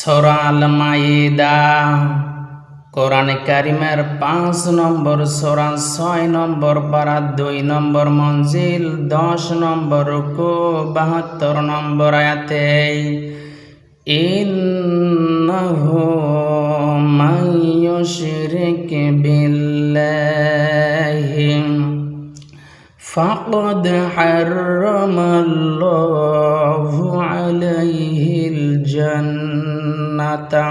সূরা আল মাইদা কোরআন কারীমের ৫ নম্বর সূরা ৬ নম্বর পারা ২ নম্বর মঞ্জিল ১০ নম্বর রুকু ৭২ নম্বর আয়াতে ইন্নাহু মান ইউশরিক বিল্লাহি ফাকাদ হারামাল্লাহু আলাইহিল জান্নাতা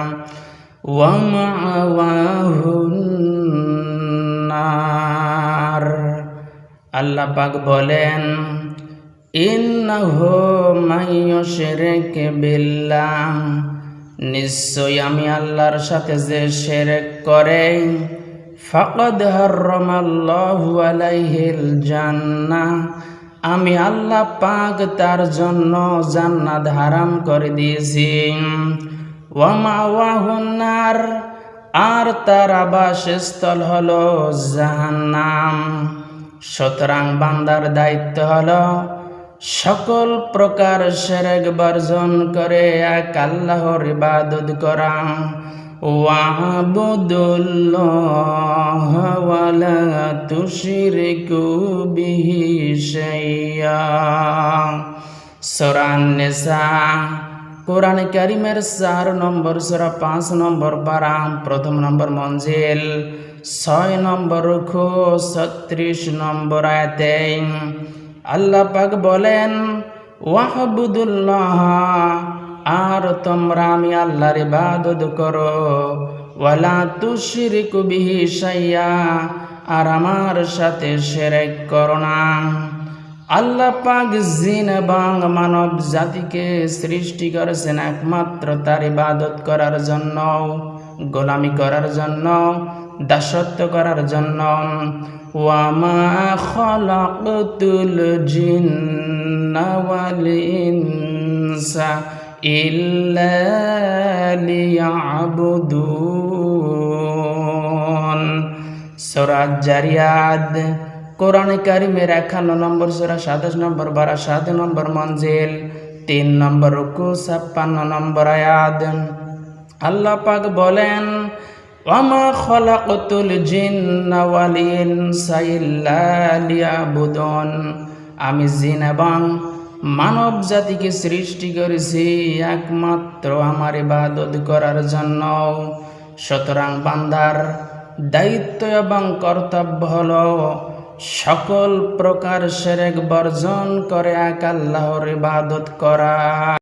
ওয়া মা'ওয়াহুন নার। আল্লাহ পাক বলেন, ইন্নাহু মান ইউশরিক বিল্লাহ, নিশ্চয় আমি আল্লাহর সাথে যে শিরক করে, ফাকাদ হারামাল্লাহু আলাইহিল জান্নাহ, আমি আল্লাহ পাক তার জন্য জান্নাত হারাম করে দিয়েছি। ওয়া মা'ওয়াহুন নার, আর তার আবাসস্থল হলো জাহান্নাম। সুতরাং বান্দার দায়িত্ব হলো সকল প্রকার শিরক বর্জন করে এক আল্লাহর ইবাদত করা। ওয়া'বুদুল্লাহ ওয়া লা তুশরিকু বিহি শাইয়্যা। সূরা আন-নিসা কোরআন কারীমের ৪ নম্বর সূরা ৫ নম্বর পারা ১ম নম্বর মঞ্জিল ৬ নম্বর রুকু ৩৬ নম্বর আয়াতে আল্লাহ পাক বলেন, ওয়া'বুদুল্লাহ, আর তোমরা আমি আল্লাহর ইবাদত করো, ওয়া লা তুশরিকু বিহি শাইয়্যা, আর আমার সাথে শিরক করো না। আল্লাহ পাক জিন এবং মানব জাতিকে সৃষ্টি করেছেন একমাত্র তার ইবাদত করার জন্য, গোলামি করার জন্য, দাসত্ব করার জন্য। ওয়া মা খালাকতুল জিন্না ওয়াল ইনসা ইল্লা লিয়াবুদুন। সূরা জারিয়াত কোরআন কারীমের ৫১ নম্বর সূরা ২৭ নম্বর পারা ৭ নম্বর মঞ্জিল ৩ নম্বর রুকু ৫৬ নম্বর আয়াত আল্লাহ পাক বলেন, ওয়া মা খালাকতুল জিন্না ওয়াল ইনসা ইল্লা লিয়াবুদুন, আমি জিন এবং মানব জাতিকে সৃষ্টি করেছি একমাত্র আমার ইবাদত করার জন্য। সুতরাং বান্দার দায়িত্ব এবং কর্তব্য হলো সকল প্রকার শিরক বর্জন করে এক আল্লাহর ইবাদত করা।